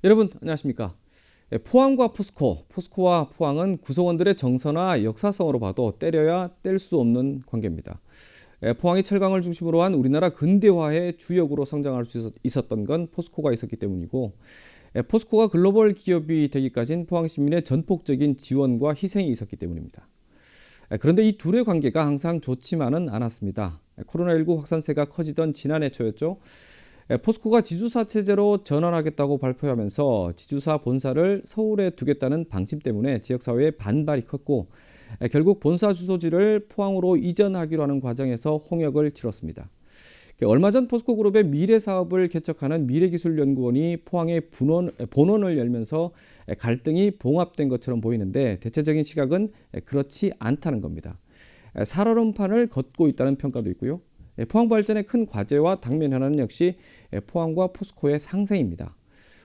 여러분 안녕하십니까? 포항과 포스코와 포항은 구성원들의 정서나 역사성으로 봐도 때려야 뗄 수 없는 관계입니다. 포항이 철강을 중심으로 한 우리나라 근대화의 주역으로 성장할 수 있었던 건 포스코가 있었기 때문이고, 포스코가 글로벌 기업이 되기까지는 포항 시민의 전폭적인 지원과 희생이 있었기 때문입니다. 그런데 이 둘의 관계가 항상 좋지만은 않았습니다. 코로나19 확산세가 커지던 지난해 초였죠. 포스코가 지주사 체제로 전환하겠다고 발표하면서 지주사 본사를 서울에 두겠다는 방침 때문에 지역사회의 반발이 컸고, 결국 본사 주소지를 포항으로 이전하기로 하는 과정에서 홍역을 치렀습니다. 얼마 전 포스코그룹의 미래사업을 개척하는 미래기술연구원이 포항에 본원을 열면서 갈등이 봉합된 것처럼 보이는데, 대체적인 시각은 그렇지 않다는 겁니다. 살얼음판을 걷고 있다는 평가도 있고요. 포항 발전의 큰 과제와 당면 현안은 역시 포항과 포스코의 상생입니다.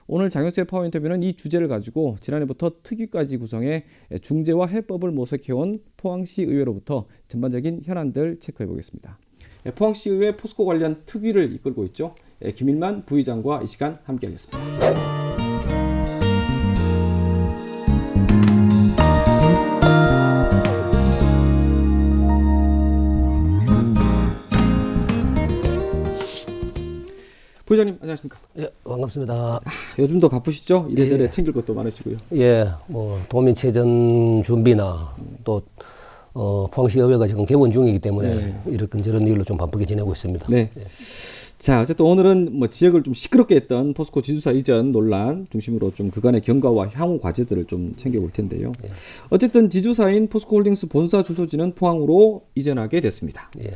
오늘 장효수의 파워 인터뷰는 이 주제를 가지고 지난해부터 특위까지 구성해 중재와 해법을 모색해온 포항시 의회로부터 전반적인 현안들 체크해 보겠습니다. 포항시 의회 포스코 관련 특위를 이끌고 있죠. 김일만 부의장과 이 시간 함께하겠습니다. 부회장님 안녕하십니까? 예, 반갑습니다. 요즘도 바쁘시죠? 이래저래 챙길 것도 많으시고요. 예, 뭐 도민체전 준비나 또 포항시의회가 지금 개원 중이기 때문에 이런저런 일로 좀 바쁘게 지내고 있습니다. 네. 예. 자, 어쨌든 오늘은 뭐 지역을 좀 시끄럽게 했던 포스코 지주사 이전 논란 중심으로 좀 그간의 경과와 향후 과제들을 좀 챙겨볼 텐데요. 예. 어쨌든 지주사인 포스코홀딩스 본사 주소지는 포항으로 이전하게 됐습니다. 예.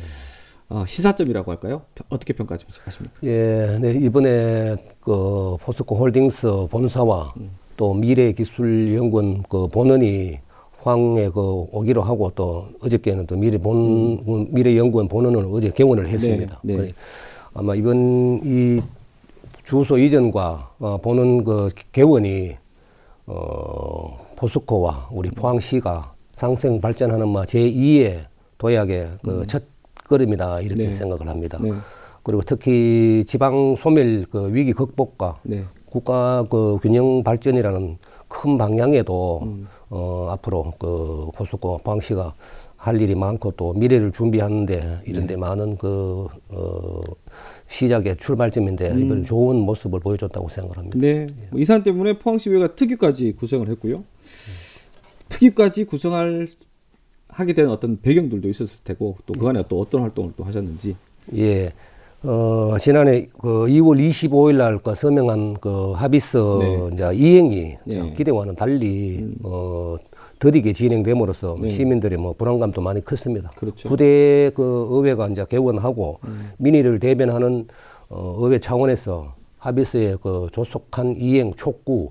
시사점이라고 할까요? 어떻게 평가하십니까? 예, 네, 이번에 그 포스코홀딩스 본사와 또 미래기술연구원 그 본원이 포항에 그 오기로 하고, 또 어저께는 또 미래연구원 본원을 어제 개원을 했습니다. 네, 네. 아마 이번 이 주소 이전과 본원 그 개원이 포스코와 우리 포항시가 상생 발전하는 제2의 도약의 그 첫 걸음이다, 이렇게 네. 생각을 합니다. 네. 그리고 특히 지방 소멸 그 위기 극복과 네. 국가 그 균형 발전이라는 큰 방향에도 앞으로 그 포스코 포항시가 할 일이 많고, 또 미래를 준비하는데 이런데 많은 그 시작의 출발점인데 이번 좋은 모습을 보여줬다고 생각합니다. 네. 이 사안 때문에 포항시의회가 특위까지 구성을 했고요. 특위까지 하게 된 어떤 배경들도 있었을 테고, 또 그간에 또 어떤 활동을 또 하셨는지. 예. 지난해 그 2월 25일 날 그 서명한 그 하비스 이제 이행이 기대와는 달리 더디게 진행됨으로써 시민들의 뭐 불안감도 많이 컸습니다. 그렇죠. 부대 그 의회가 이제 개원하고 민의를 대변하는 의회 차원에서 하비스의 그 조속한 이행 촉구,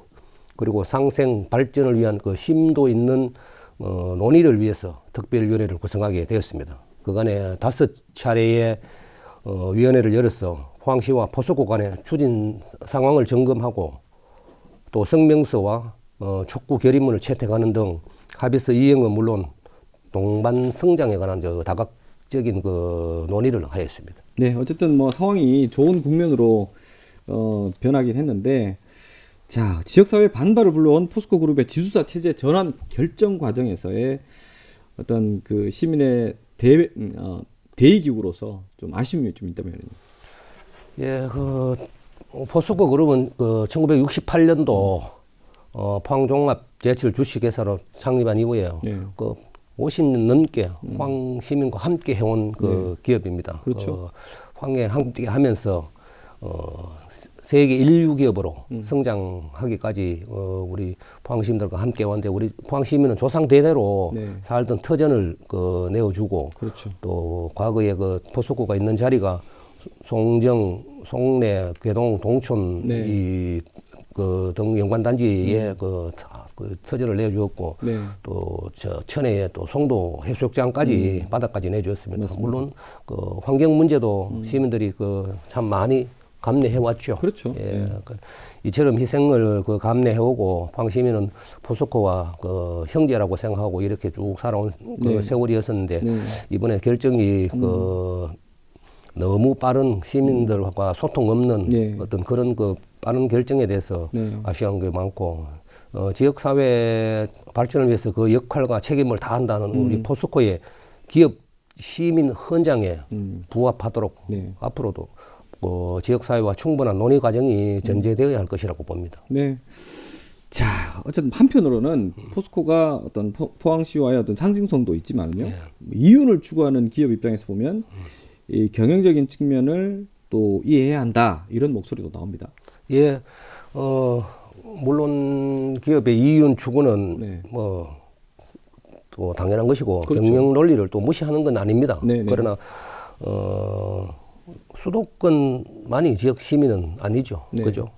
그리고 상생 발전을 위한 그 심도 있는 논의를 위해서 특별위원회를 구성하게 되었습니다. 그간에 5차례의 위원회를 열어서 포항시와 포스코 간의 추진 상황을 점검하고, 또 성명서와 촉구 결의문을 채택하는 등 하비스 이행은 물론 동반 성장에 관한 다각적인 그 논의를 하였습니다. 네, 어쨌든 뭐 상황이 좋은 국면으로 변하긴 했는데, 자, 지역사회 반발을 불러온 포스코 그룹의 지주사 체제 전환 결정 과정에서의 어떤 그 시민의 대의기구로서 좀 아쉬움이 좀 있다면. 예, 그 포스코 그룹은 그 1968년도 포항종합제철 주식회사로 창립한 이후에 그 50년 넘게 포항 시민과 함께 해온 그 기업입니다. 그렇죠. 포항에 함께 하면서 세계 인류 기업으로 성장하기까지 우리 포항 시민들과 함께 왔는데, 우리 포항 시민은 조상 대대로 살던 터전을 그 내어주고, 그렇죠. 또 과거에 그 포스코가 있는 자리가 송정, 송내, 괴동, 동촌 그 등 연관단지에 그 터전을 내주었고, 또 천혜에 또 송도 해수욕장까지 바다까지 내주었습니다. 맞습니다. 물론 그 환경 문제도 시민들이 그 참 많이 감내해왔죠. 그렇죠. 예. 이처럼 희생을 그 감내해오고, 포항 시민은 포스코와 그 형제라고 생각하고 이렇게 쭉 살아온 그 세월이었었는데, 이번에 결정이 그 너무 빠른 시민들과 소통 없는 네. 어떤 그런 그 빠른 결정에 대해서 네. 아쉬운 게 많고 지역 사회 발전을 위해서 그 역할과 책임을 다한다는 우리 포스코의 기업 시민 헌장에 부합하도록 네. 앞으로도 지역 사회와 충분한 논의 과정이 전제되어야 할 것이라고 봅니다. 네. 자, 어쨌든 한편으로는 포스코가 어떤 포항시와의 어떤 상징성도 있지만요. 이윤을 추구하는 기업 입장에서 보면 이 경영적인 측면을 또 이해해야 한다 이런 목소리도 나옵니다. 예, 물론 기업의 이윤 추구는 네. 또 당연한 것이고 그렇죠. 경영 논리를 또 무시하는 건 아닙니다. 네, 네. 그러나 수도권만이 지역 시민은 아니죠. 네. 그죠?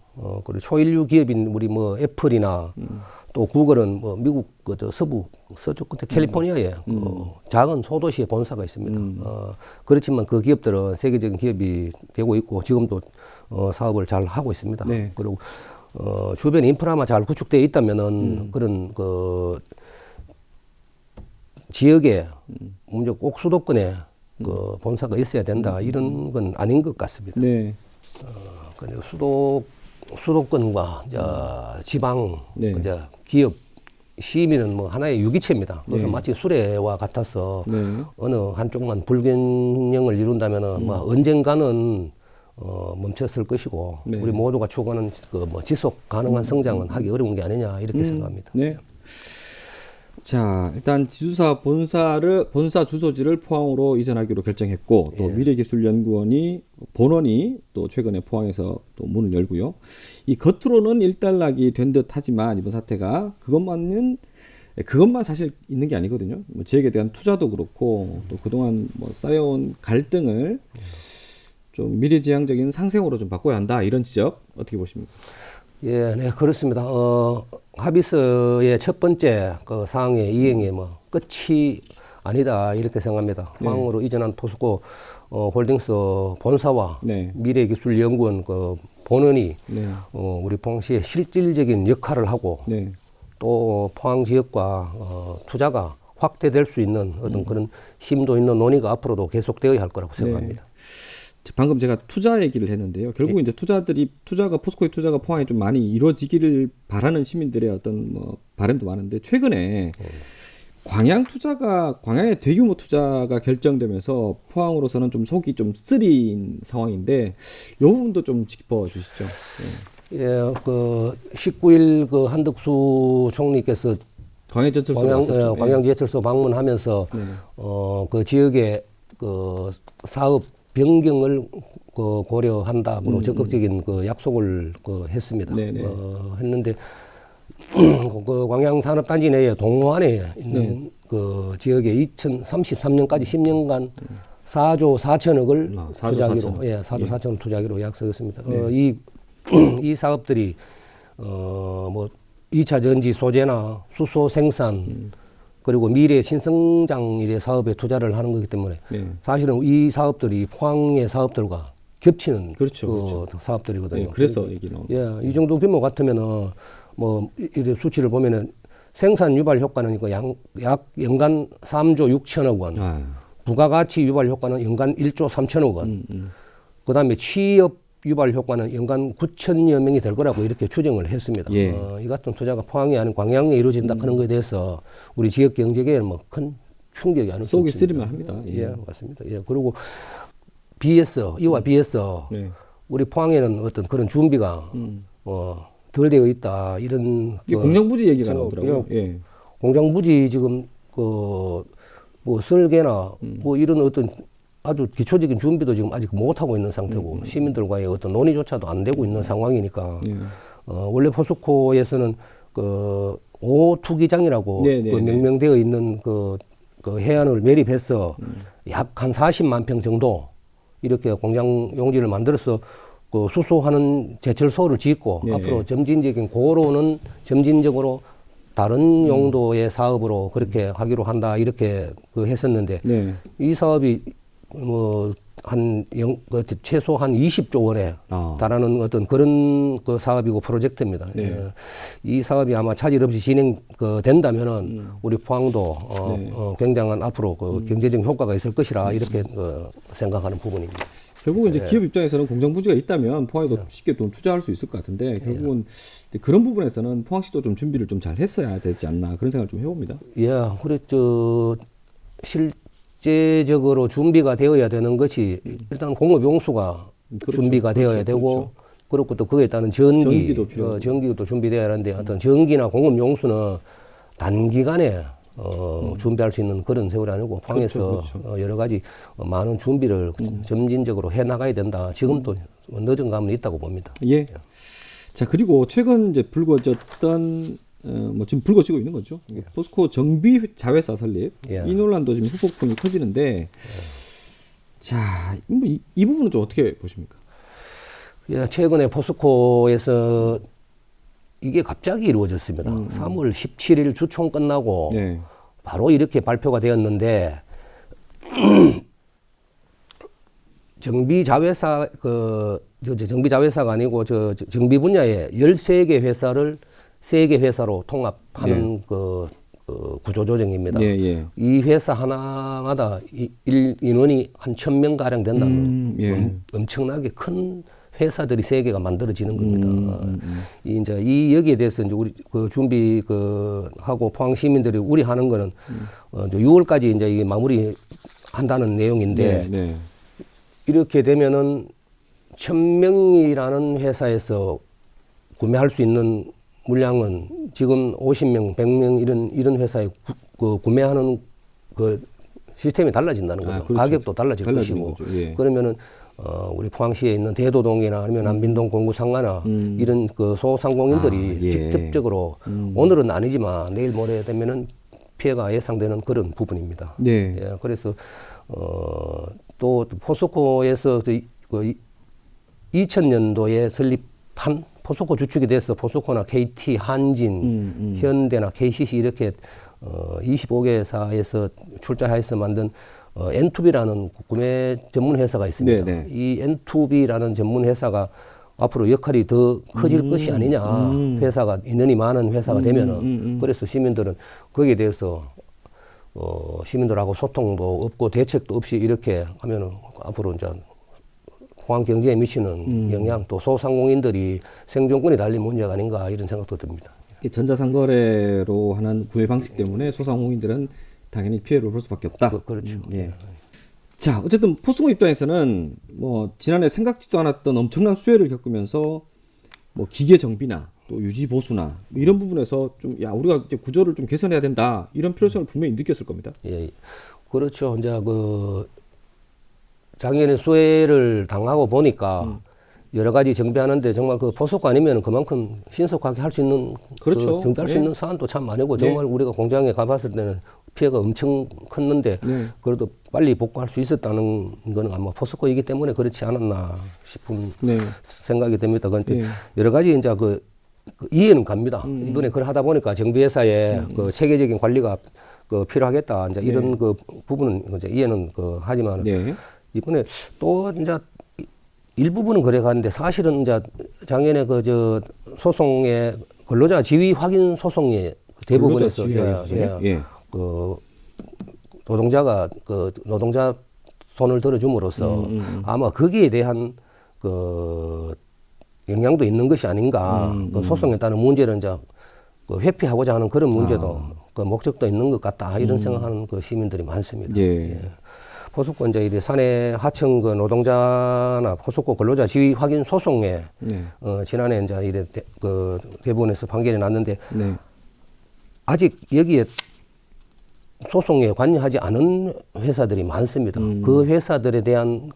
그리고 초인류 기업인 우리 뭐 애플이나 또 구글은 뭐 미국 서쪽 끝에 캘리포니아에 작은 소도시에 본사가 있습니다. 그렇지만 그 기업들은 세계적인 기업이 되고 있고 지금도 사업을 잘 하고 있습니다. 네. 그리고 주변 인프라만 잘 구축되어 있다면은 그런 그 지역에 문제 꼭 수도권에 그 본사가 있어야 된다 이런 건 아닌 것 같습니다. 네. 그냥 수도권과 지방 네. 기업 시민은 뭐 하나의 유기체입니다. 그래서 네. 마치 수레와 같아서 네. 어느 한쪽만 불균형을 이룬다면은 뭐 언젠가는 멈췄을 것이고 네. 우리 모두가 추구하는 그 뭐 지속 가능한 성장은 하기 어려운 게 아니냐 이렇게 생각합니다. 네. 자, 일단 지주사 본사 주소지를 포항으로 이전하기로 결정했고 또 미래기술연구원이 본원이 또 최근에 포항에서 또 문을 열고요. 이 겉으로는 일단락이 된 듯하지만 이번 사태가 그것만 사실 있는 게 아니거든요. 뭐 지역에 대한 투자도 그렇고 또 그동안 뭐 쌓여온 갈등을 좀 미래지향적인 상생으로 좀 바꿔야 한다 이런 지적 어떻게 보십니까? 예, 네, 그렇습니다. 합의서의 첫 번째 그 사항의 이행이 뭐 끝이 아니다 이렇게 생각합니다. 포항으로 이전한 포스코 홀딩스 본사와 네. 미래기술연구원 그 본원이 네. 우리 포항시의 실질적인 역할을 하고 네. 또 포항 지역과 투자가 확대될 수 있는 어떤 그런 심도 있는 논의가 앞으로도 계속되어야 할 거라고 생각합니다. 방금 제가 투자 얘기를 했는데요. 결국 이제 투자가 포스코의 투자가 포항에 좀 많이 이루어지기를 바라는 시민들의 어떤 뭐 바람도 많은데 최근에 광양의 대규모 투자가 결정되면서 포항으로서는 좀 속이 좀 쓰린 상황인데 이 부분도 좀 짚어주시죠. 예, 그 19일 그 한덕수 총리께서 광양제철소 방문하면서 그 지역의 그 사업 변경을 그 고려한다고 적극적인 그 약속을 그 했습니다. 했는데 그 광양산업단지 내에 동호안에 있는 그 지역에 2033년까지 10년간 4조 4천억을 4조 투자하기로 4천억. 4조 4천억 투자하기로 약속했습니다. 이 사업들이 뭐 2차 전지 소재나 수소 생산 그리고 미래 신성장 일의 사업에 투자를 하는 거기 때문에 사실은 이 사업들이 포항의 사업들과 겹치는 그렇죠. 사업들이거든요. 그래서 얘기 나옵니다. 이 정도 규모 같으면은 뭐 이 수치를 보면은 생산 유발 효과는 약 연간 3조 6천억 원, 부가가치 유발 효과는 연간 1조 3천억 원, 그다음에 취업 유발 효과는 연간 9천여 명이 될 거라고 이렇게 추정을 했습니다. 이 같은 투자가 포항이 아닌 광양에 이루어진다 하는 것에 대해서 우리 지역 경제계에는 뭐 큰 충격이 아닐 수 없습니다. 속이 쓰리만 합니다. 예, 맞습니다. 예, 그리고 이와 비해서 우리 포항에는 어떤 그런 준비가 덜 되어 있다 이런 공장부지 얘기가 나오더라고요. 공장부지 지금 뭐 설계나 뭐 이런 어떤 아주 기초적인 준비도 지금 아직 못하고 있는 상태고 시민들과의 어떤 논의조차도 안 되고 있는 상황이니까 원래 포스코에서는 그 5호 투기장이라고 그 명명되어 있는 그 해안을 매립해서 약 한 40만 평 정도 이렇게 공장 용지를 만들어서 그 수소하는 제철소를 짓고 앞으로 점진적으로 다른 용도의 사업으로 그렇게 하기로 한다 이렇게 그 했었는데 이 사업이 뭐 최소 한 20조 원에 달하는 어떤 그런 그 사업이고 프로젝트입니다. 네. 예. 이 사업이 아마 차질 없이 진행된다면은 우리 포항도 굉장한 앞으로 그 경제적 효과가 있을 것이라 이렇게 생각하는 부분입니다. 결국은 이제 기업 입장에서는 공장 부지가 있다면 포항에도 쉽게 돈 투자할 수 있을 것 같은데 결국은 이제 그런 부분에서는 포항시도 좀 준비를 좀 잘 했어야 되지 않나 그런 생각을 좀 해봅니다. 예, 그래 실제적으로 준비가 되어야 되는 것이 일단 공업 용수가 그렇죠. 준비가 되어야 그렇죠. 되고 그렇죠. 그렇고 또 그에 따른 전기도 필요하고. 전기도 준비되어야 하는데 어떤 전기나 공업 용수는 단기간에 준비할 수 있는 그런 세월이 아니고 포항에서 그렇죠. 여러 가지 많은 준비를 점진적으로 해 나가야 된다. 지금도 늦은 감은 있다고 봅니다. 예. 자 그리고 최근 이제 불거졌던 뭐 지금 불거지고 있는 거죠. 포스코 정비 자회사 설립 예. 이 논란도 지금 후폭풍이 커지는데 자 이 부분은 좀 어떻게 보십니까? 예, 최근에 포스코에서 이게 갑자기 이루어졌습니다. 3월 17일 주총 끝나고 네. 바로 이렇게 발표가 되었는데 정비자회사 정비자회사가 아니고 정비 분야의 13개 회사를 3개 회사로 통합하는 구조 조정입니다. 예. 이 회사 하나마다 인원이 한 1,000명 가량 된다는 엄청나게 큰 회사들이 3개가 만들어지는 겁니다. 이 여기에 대해서 이제 우리 준비 하고 포항 시민들이 우려하는 거는 6월까지 이제 이게 마무리 한다는 내용인데 네. 이렇게 되면은 1,000명이라는 회사에서 구매할 수 있는 물량은 지금 50명, 100명 이런 회사에 구매하는 그 시스템이 달라진다는 거죠. 그렇죠. 가격도 달라질 것이고. 예. 그러면은 우리 포항시에 있는 대도동이나 아니면 안빈동 공구상가나 이런 그 소상공인들이 직접적으로 오늘은 아니지만 내일 모레 되면은 피해가 예상되는 그런 부분입니다. 네. 예, 그래서 또 포스코에서 2000년도에 설립한 포스코 주축이 돼서 포스코나 KT, 한진, 현대나 KCC 이렇게 25개사에서 출자해서 만든 N2B라는 구매 전문 회사가 있습니다. 네네. 이 N2B라는 전문 회사가 앞으로 역할이 더 커질 것이 아니냐. 회사가 인원이 많은 회사가 되면은 그래서 시민들은 거기에 대해서 시민들하고 소통도 없고 대책도 없이 이렇게 하면은 앞으로 이제 포항 경제에 미치는 영향 또 소상공인들이 생존권이 달린 문제가 아닌가 이런 생각도 듭니다. 전자상거래로 하는 구매 방식 때문에 소상공인들은 당연히 피해를 볼 수밖에 없다. 그렇죠. 예. 자, 어쨌든 포스코 입장에서는 뭐 지난해 생각지도 않았던 엄청난 수혜를 겪으면서 뭐 기계 정비나 또 유지 보수나 뭐 이런 부분에서 좀 우리가 이제 구조를 좀 개선해야 된다 이런 필요성을 분명히 느꼈을 겁니다. 예, 그렇죠. 이제 작년에 수혜를 당하고 보니까 여러 가지 정비하는데 정말 포스코 아니면 그만큼 신속하게 할 수 있는 그렇죠. 정비할 수 있는 사안도 참 많고 정말 우리가 공장에 가봤을 때는 피해가 엄청 컸는데 그래도 빨리 복구할 수 있었다는 거는 아마 포스코이기 때문에 그렇지 않았나 싶은 생각이 듭니다. 그런데 여러 가지 이제 이해는 갑니다. 이번에 그걸 하다 보니까 정비회사의 체계적인 관리가 필요하겠다. 이제 이런 부분은 이제 이해는 하지만 이번에 또 이제 일부분은 그래 가는데 사실은 이제 작년에 소송의 근로자 지위 확인 소송이 대부분에서 노동자가 노동자 손을 들어줌으로써 아마 거기에 대한 영향도 있는 것이 아닌가. 소송에 따른 문제를 이제 회피하고자 하는 그런 문제도 목적도 있는 것 같다. 이런 생각하는 시민들이 많습니다. 포스코 이제 사내 하청 노동자나 포스코 근로자 지위 확인 소송에 지난해 이제 대법원에서 판결이 났는데 아직 여기에 소송에 관여하지 않은 회사들이 많습니다. 그 회사들에 대한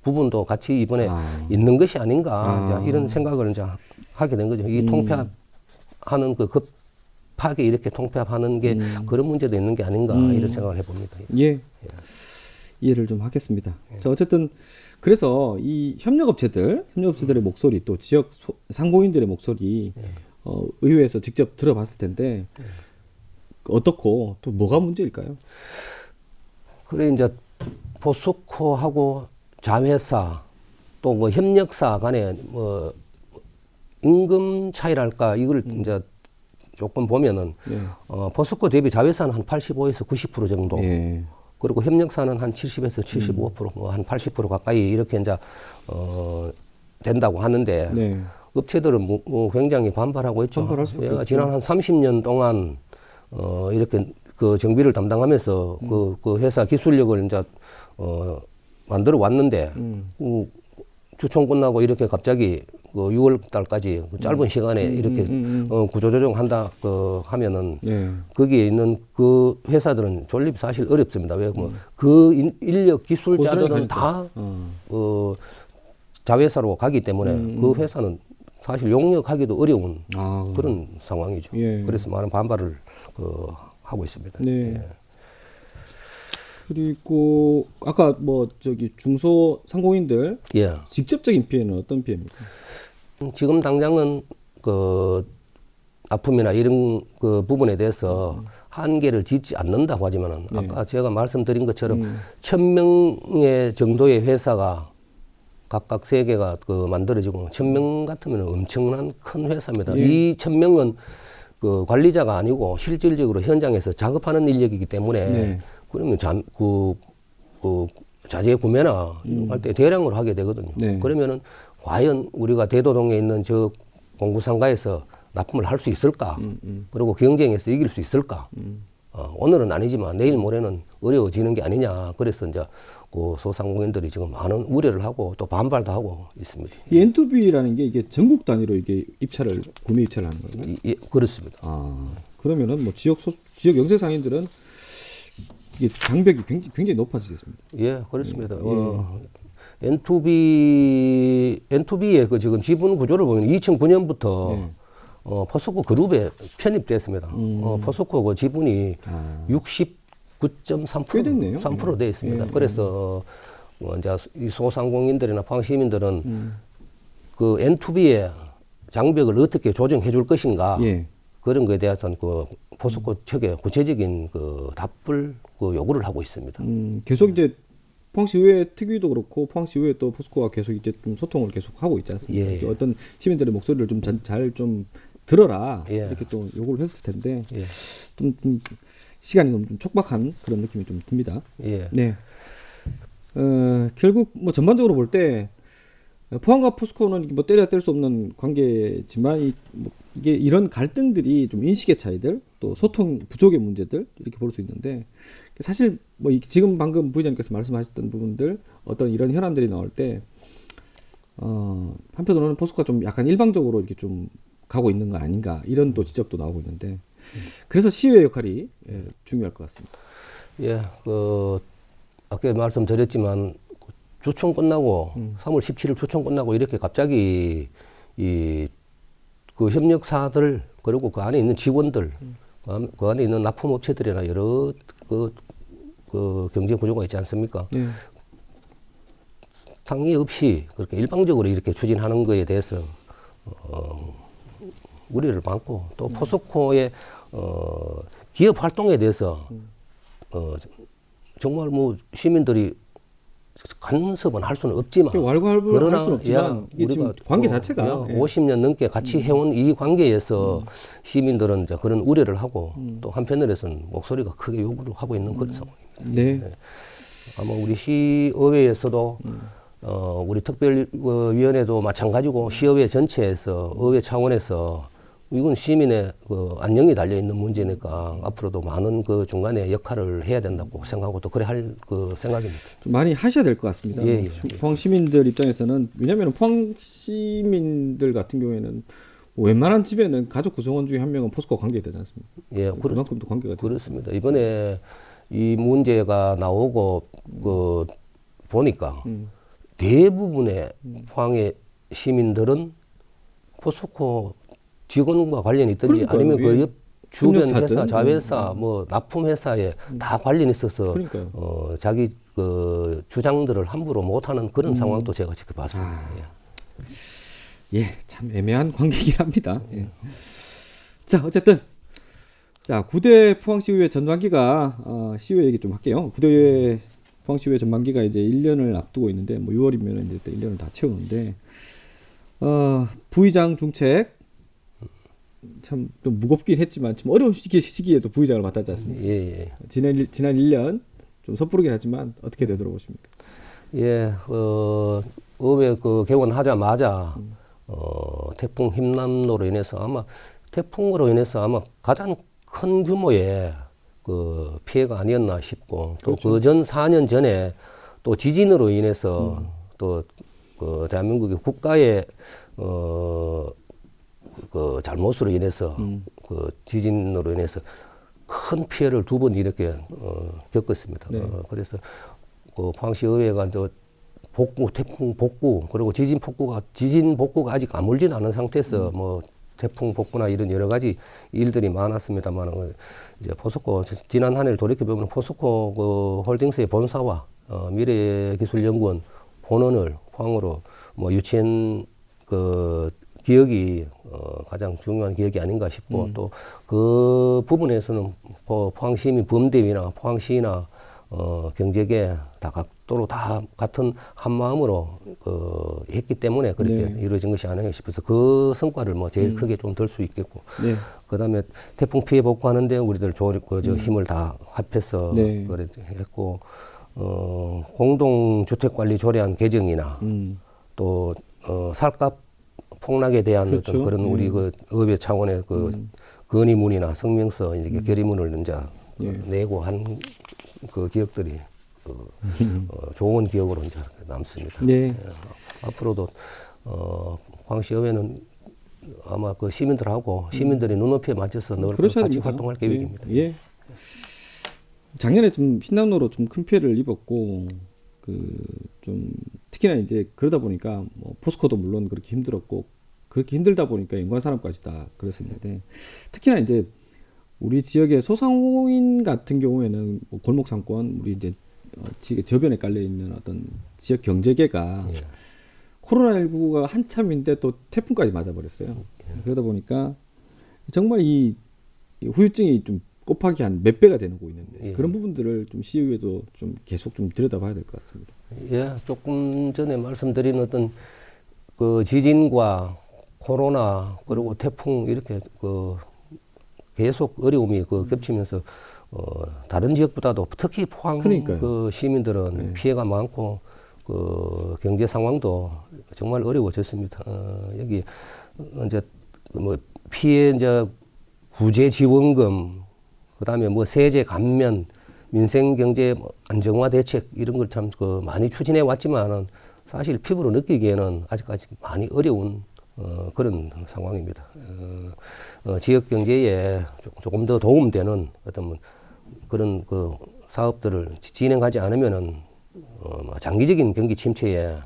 부분도 같이 이번에 있는 것이 아닌가 자, 이런 생각을 이제 하게 된 거죠. 이 통폐합하는 급하게 이렇게 통폐합하는 게 그런 문제도 있는 게 아닌가 이런 생각을 해봅니다. 이해를 좀 하겠습니다. 자, 어쨌든 그래서 이 협력업체들의 목소리 또 지역 상공인들의 목소리 의회에서 직접 들어봤을 텐데 어떻고 또 뭐가 문제일까요? 그래 이제 포스코하고 자회사 또 뭐 협력사 간에 뭐 임금 차이랄까 이걸 이제 조금 보면은 예. 포스코 대비 자회사는 한 85에서 90% 정도. 예. 그리고 협력사는 한 70에서 75%, 뭐 한 80% 가까이 이렇게 이제 된다고 하는데 네. 업체들은 뭐 굉장히 반발하고 있죠. 반발할 수밖에 없죠. 지난 한 30년 동안 이렇게 그 정비를 담당하면서 그 회사 기술력을 이제 만들어 왔는데 주총 끝나고 이렇게 갑자기 그 6월 달까지 그 짧은 시간에 이렇게 구조조정한다 하면은 예. 거기에 있는 그 회사들은 존립이 사실 어렵습니다. 왜 뭐 그 인력 기술자들은 다 자회사로 가기 때문에 그 회사는 사실 용역하기도 어려운 그런 상황이죠. 예. 그래서 많은 반발을 하고 있습니다. 네. 예. 그리고 아까 뭐 저기 중소 상공인들 예. 직접적인 피해는 어떤 피해입니까? 지금 당장은 그 납품이나 이런 그 부분에 대해서 한계를 짓지 않는다고 하지만은 아까 제가 말씀드린 것처럼 1,000명의 정도의 회사가 각각 3개가 그 만들어지고 1,000명 같으면 엄청난 큰 회사입니다. 예. 이 1,000명은 그 관리자가 아니고 실질적으로 현장에서 작업하는 인력이기 때문에 네. 그러면 자재 구매나 할 때 대량으로 하게 되거든요. 네. 그러면은 과연 우리가 대도동에 있는 저 공구상가에서 납품을 할 수 있을까? 그리고 경쟁에서 이길 수 있을까? 오늘은 아니지만 내일 모레는 어려워지는 게 아니냐. 그래서 이제 그 소상공인들이 지금 많은 우려를 하고 또 반발도 하고 있습니다. 이 N2B라는 게 이게 전국 단위로 이게 구매 입찰을 하는 거예요? 예, 그렇습니다. 그러면은 뭐 지역 영세 상인들은 이게 장벽이 굉장히 높아지겠습니다. 예, 그렇습니다. N2B의 그 지금 지분 구조를 보면 2009년부터 포스코 그룹에 편입됐습니다. 포스코 그 지분이 69.3%, 꽤 됐네요. 3% 되어 있습니다. 그래서 이제 이 소상공인들이나 포항 시민들은 그 N2B의 장벽을 어떻게 조정해 줄 것인가 그런 거에 대해서는 그 포스코 측에 구체적인 그 답을 그 요구를 하고 있습니다. 계속 이제 포항시의회 특위도 그렇고 포항시의회 또 포스코가 계속 이제 좀 소통을 계속 하고 있지 않습니까? 예. 또 어떤 시민들의 목소리를 좀 잘 좀 들어라 이렇게 또 요구를 했을 텐데 좀 시간이 너무 좀 촉박한 그런 느낌이 좀 듭니다. 예. 네. 결국 뭐 전반적으로 볼 때 포항과 포스코는 뭐 때려야 뗄 수 없는 관계지만 이게 이런 갈등들이 좀 인식의 차이들 또 소통 부족의 문제들 이렇게 볼 수 있는데 사실 뭐 지금 방금 부의장님께서 말씀하셨던 부분들 어떤 이런 현안들이 나올 때 한편으로는 포스코가 좀 약간 일방적으로 이렇게 좀 가고 있는 거 아닌가 이런 또 지적도 나오고 있는데 그래서 시의회 역할이 중요할 것 같습니다. 예, 아까 말씀드렸지만 주총 끝나고 3월 17일 주총 끝나고 이렇게 갑자기 그 협력사들 그리고 그 안에 있는 직원들 그 안에 있는 납품업체들이나 여러 그 경제 구조가 있지 않습니까? 상의 없이 그렇게 일방적으로 이렇게 추진하는 거에 대해서 우려를 많고 또 포스코의 기업 활동에 대해서 정말 뭐 시민들이 간섭은 할 수는 없지만 왈가왈부를 할 수는 없지만 이게 지금 관계 자체가 50년 넘게 같이 해온 이 관계에서 시민들은 이제 그런 우려를 하고 또 한편으로서는 목소리가 크게 요구를 하고 있는 그런 상황입니다. 네. 아마 우리 시의회에서도 우리 특별위원회도 마찬가지고 시의회 전체에서 의회 차원에서 이건 시민의 그 안녕이 달려 있는 문제니까 앞으로도 많은 그 중간에 역할을 해야 된다고 생각하고 또 그래 할 그 생각입니다. 좀 많이 하셔야 될 것 같습니다. 포항 시민들 입장에서는 왜냐하면 포항 시민들 같은 경우에는 웬만한 집에는 가족 구성원 중에 한 명은 포스코 관계가 되지 않습니까? 예, 그만큼 또 관계가 그렇습니다. 이번에 이 문제가 나오고 그 보니까 대부분의 포항의 시민들은 포스코 직원과 관련이 있든지 아니면 그 옆 주변 회사, 자회사, 뭐 납품 회사에 다 관련이 있어서 자기 그 주장들을 함부로 못하는 그런 상황도 제가 지켜봤습니다. 참 애매한 관계이긴 합니다. 자, 어쨌든 자 9대 포항시의회 전반기가 시의회 얘기 좀 할게요. 9대 포항시의회 전반기가 이제 1년을 앞두고 있는데 뭐 6월이면 이제 또 1년을 다 채우는데 부의장 중책 참 좀 무겁긴 했지만 좀 어려운 시기에도 부의장을 맡았지 않습니까? 예, 예. 지난 1년 좀 섣부르긴 하지만 어떻게 되돌아보십니까? 예, 의회 그 개원하자마자 태풍 힘남로로 인해서 태풍으로 인해서 가장 큰 규모의 그 피해가 아니었나 싶고 또 그렇죠. 그 전 4년 전에 또 지진으로 인해서 또 그 대한민국의 국가의 그 잘못으로 인해서 그 지진으로 인해서 큰 피해를 두 번 이렇게 겪었습니다. 네. 그래서 그 포항시 의회가 저 태풍 복구 그리고 지진 복구가 아직 아물진 않은 상태에서 뭐 태풍 복구나 이런 여러 가지 일들이 많았습니다만 이제 포스코 지난 한 해를 돌이켜 보면 포스코 그 홀딩스의 본사와 미래기술연구원 본원을 포항으로 뭐 유치한 그 기억이 가장 중요한 기억이 아닌가 싶고 또 그 부분에서는 포항시민 범대위나 포항시나 경제계 다 각도로 다 같은 한 마음으로 했기 때문에 그렇게 네. 이루어진 것이 아닌가 싶어서 그 성과를 뭐 제일 크게 좀 들 수 있겠고 네. 그다음에 태풍 피해 복구하는데 우리들 힘을 다 합해서 네. 그래 했고 공동주택관리 조례안 개정이나 또 살값 폭락에 대한 그렇죠. 어떤 그런 우리 그 의회 차원의 그 건의문이나 성명서 이렇게 결의문을 이제 내고 한 그 기억들이 좋은 기억으로 이제 남습니다. 네. 앞으로도 포항시의회는 아마 그 시민들하고 시민들의 눈높이에 맞춰서 늘 그러셔야 같이 됩니다. 활동할 계획입니다. 예. 작년에 좀 흰남노로 좀 큰 피해를 입었고 좀 특히나 이제 그러다 보니까 뭐 포스코도 물론 그렇게 힘들었고 그렇게 힘들다 보니까 연관산업까지 다 그랬었는데 특히나 이제 우리 지역의 소상공인 같은 경우에는 뭐 골목 상권 우리 이제 지역의 저변에 깔려 있는 어떤 지역 경제계가 예. 코로나19가 한참인데 또 태풍까지 맞아버렸어요. 그러다 보니까 정말 이 후유증이 좀 곱하기 한 몇 배가 되는 거 있는데 예. 그런 부분들을 좀 시의회도 좀 계속 좀 들여다봐야 될 것 같습니다. 예, 조금 전에 말씀드린 어떤 그 지진과 코로나 그리고 태풍 이렇게 그 계속 어려움이 겹치면서 다른 지역보다도 특히 포항 그러니까요. 그 시민들은 피해가 많고 그 경제 상황도 정말 어려워졌습니다. 여기 이제 뭐 피해 이제 구제 지원금 그다음에 뭐 세제 감면 민생 경제 안정화 대책 이런 걸 참 많이 추진해 왔지만은 사실 피부로 느끼기에는 아직까지 많이 어려운 그런 상황입니다. 지역 경제에 조금 더 도움되는 어떤 그런 그 사업들을 진행하지 않으면은 장기적인 경기 침체에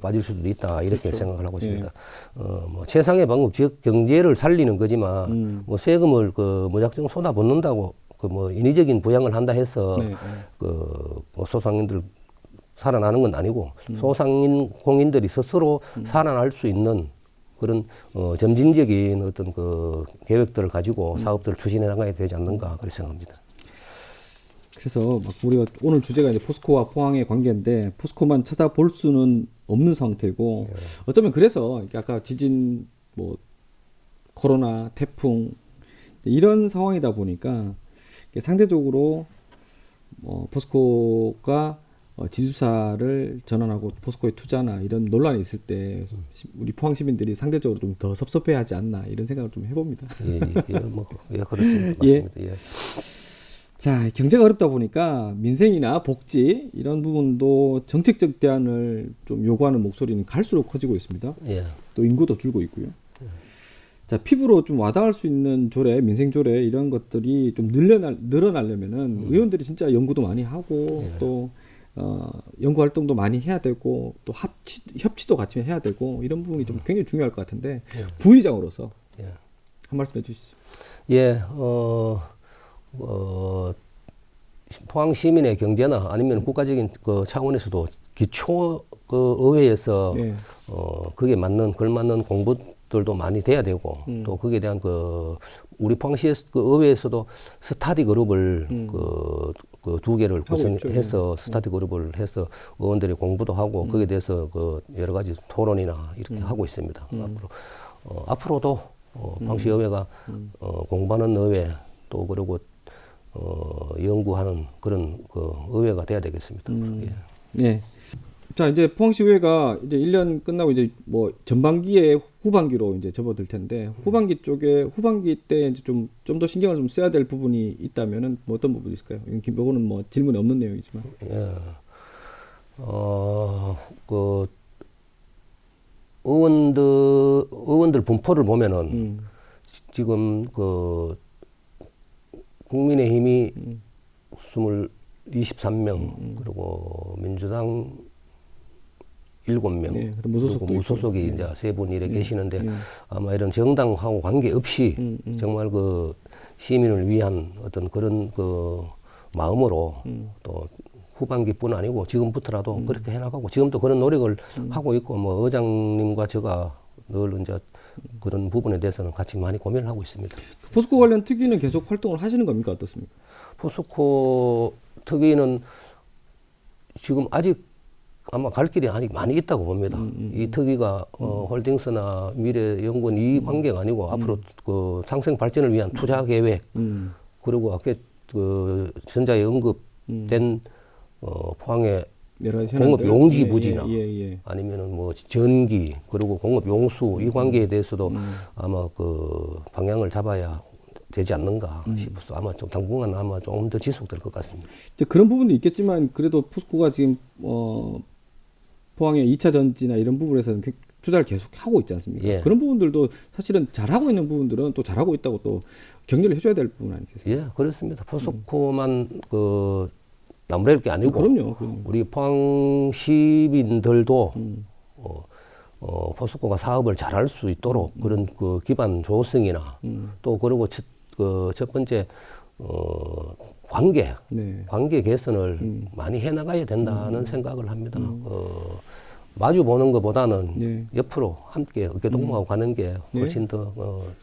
빠질 수도 있다 이렇게 그렇죠. 생각을 하고 있습니다. 예. 뭐 최상의 방법 지역 경제를 살리는 거지만 뭐 세금을 무작정 쏟아붓는다고 뭐 인위적인 부양을 한다 해서 네, 네. 뭐 소상인들 살아나는 건 아니고 소상인 공인들이 스스로 살아날 수 있는 그런 점진적인 어떤 그 계획들을 가지고 사업들을 추진해 나가야 되지 않는가 그렇게 생각합니다. 그래서 막 우리가 오늘 주제가 이제 포스코와 포항의 관계인데 포스코만 찾아볼 수는 없는 상태고 어쩌면 그래서 아까 지진 뭐 코로나 태풍 이런 상황이다 보니까 상대적으로 포스코가 지주사를 전환하고 포스코에 투자나 이런 논란이 있을 때 우리 포항 시민들이 상대적으로 좀 더 섭섭해하지 않나 이런 생각을 좀 해봅니다. 그렇습니다. 예. 맞습니다. 예. 자, 경제가 어렵다 보니까 민생이나 복지 이런 부분도 정책적 대안을 좀 요구하는 목소리는 갈수록 커지고 있습니다. 예. 또 인구도 줄고 있고요. 자, 피부로 좀 와닿을 수 있는 조례, 민생 조례 이런 것들이 좀 늘어나려면은 의원들이 진짜 연구도 많이 하고 또 연구 활동도 많이 해야 되고 또 협치도 같이 해야 되고 이런 부분이 좀 굉장히 중요할 것 같은데 부의장으로서 한 말씀 해주시죠. 예. 포항 시민의 경제나 아니면 국가적인 그 차원에서도 기초 그 의회에서 네. 그게 걸맞는 공부 들도 많이 돼야 되고 또 거기에 대한 그 우리 포항시 그 의회에서도 스타디 그룹을 그 두 개를 구성해서 스타디 그룹을 해서 의원들이 공부도 하고 거기에 대해서 그 여러 가지 토론이나 이렇게 하고 있습니다. 앞으로도 포항시 의회가 공부하는 의회 또 그리고 연구하는 그런 그 의회가 돼야 되겠습니다. 예. 네. 자, 이제 포항시의회가 이제 1년 끝나고 이제 뭐 전반기에 후반기로 이제 접어들 텐데 후반기 쪽에 후반기 때 이제 좀 더 신경을 좀 써야 될 부분이 있다면은 뭐 어떤 부분이 있을까요? 이거는 뭐 질문이 없는 내용이지만. 예. 그 의원들 분포를 보면은 지금 그 국민의힘이 23명 그리고 민주당 7명, 네, 무소속도 그리고 무소속이 이제 세 분 이래 계시는데 아마 이런 정당하고 관계없이 정말 그 시민을 위한 어떤 그런 그 마음으로 또 후반기뿐 아니고 지금부터라도 그렇게 해나가고 지금도 그런 노력을 하고 있고 뭐 의장님과 제가 늘 이제 그런 부분에 대해서는 같이 많이 고민을 하고 있습니다. 포스코 관련 특위는 계속 활동을 하시는 겁니까? 어떻습니까? 포스코 특위는 지금 아직 아마 갈 길이 많이 있다고 봅니다. 이 특위가 홀딩스나 미래연구원 이 관계가 아니고 앞으로 그 상생 발전을 위한 투자 계획 그리고 아까 그 전자에 언급된 포항의 공업 용지 부지나 아니면은 뭐 전기 그리고 공업 용수 이 관계에 대해서도 아마 그 방향을 잡아야 되지 않는가 싶어서 아마 좀 당분간 아마 조금 더 지속될 것 같습니다. 이제 그런 부분도 있겠지만 그래도 포스코가 지금 포항의 2차 전지나 이런 부분에서는 투자를 계속 하고 있지 않습니까? 예. 그런 부분들도 사실은 잘하고 있는 부분들은 또 잘하고 있다고 또 격려를 해줘야 될 부분 아니겠습니까? 예, 그렇습니다. 포스코만 그 나무랄 게 아니고 그럼요. 우리 포항 시민들도 포스코가 사업을 잘할 수 있도록 그런 그 기반 조성이나 또 그리고 첫 번째 관계 개선을 많이 해나가야 된다는 생각을 합니다. 마주 보는 것보다는 옆으로 함께 어깨동무하고 가는 게 훨씬 더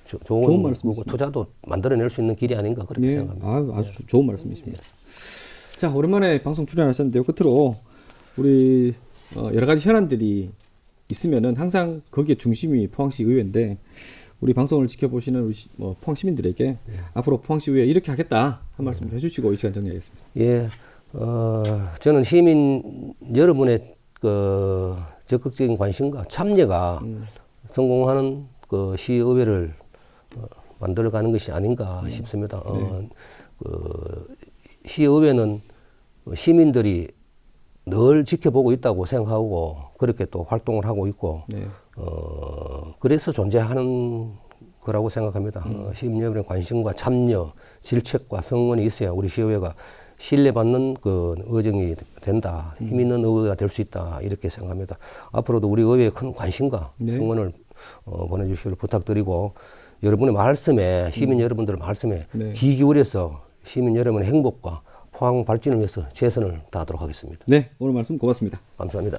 좋은 말씀이고 투자도 만들어낼 수 있는 길이 아닌가 그렇게 생각합니다. 아주 좋은 말씀이십니다. 자, 오랜만에 방송 출연하셨는데요. 끝으로 우리 여러 가지 현안들이 있으면은 항상 거기에 중심이 포항시 의회인데 우리 방송을 지켜보시는 우리 포항 시민들에게 앞으로 포항시 의회 이렇게 하겠다 한 말씀 해주시고 이 시간 정리하겠습니다. 예, 저는 시민 여러분의 그 적극적인 관심과 참여가 성공하는 그 시의회를 만들어가는 것이 아닌가 싶습니다. 그 시의회는 시민들이 늘 지켜보고 있다고 생각하고 그렇게 또 활동을 하고 있고 그래서 존재하는 거라고 생각합니다. 시민 여러분의 관심과 참여, 질책과 성원이 있어야 우리 시의회가 신뢰받는 그 의정이 된다, 힘 있는 의회가 될 수 있다 이렇게 생각합니다. 앞으로도 우리 의회에 큰 관심과 성원을 보내주시기를 부탁드리고 여러분의 말씀에 시민 여러분들의 말씀에 귀 기울여서 시민 여러분의 행복과 포항 발전을 위해서 최선을 다하도록 하겠습니다. 네, 오늘 말씀 고맙습니다. 감사합니다.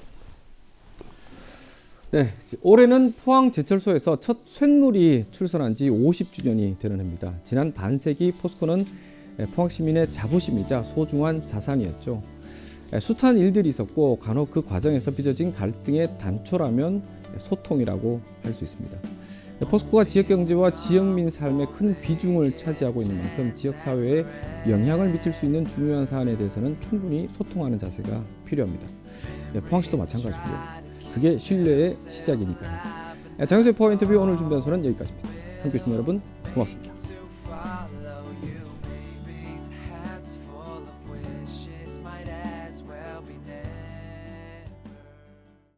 네, 올해는 포항 제철소에서 첫 쇳물이 출선한 지 50주년이 되는 해입니다. 지난 반세기 포스코는 포항 시민의 자부심이자 소중한 자산이었죠. 숱한 일들이 있었고 간혹 그 과정에서 빚어진 갈등의 단초라면 소통이라고 할 수 있습니다. 포스코가 지역경제와 지역민 삶에 큰 비중을 차지하고 있는 만큼 지역사회에 영향을 미칠 수 있는 중요한 사안에 대해서는 충분히 소통하는 자세가 필요합니다. 포항시도 마찬가지고요. 그게 신뢰의 시작이니까요. 장효수의 포항 인터뷰 오늘 준비한 소는 여기까지입니다. 함께해 주신 여러분 고맙습니다.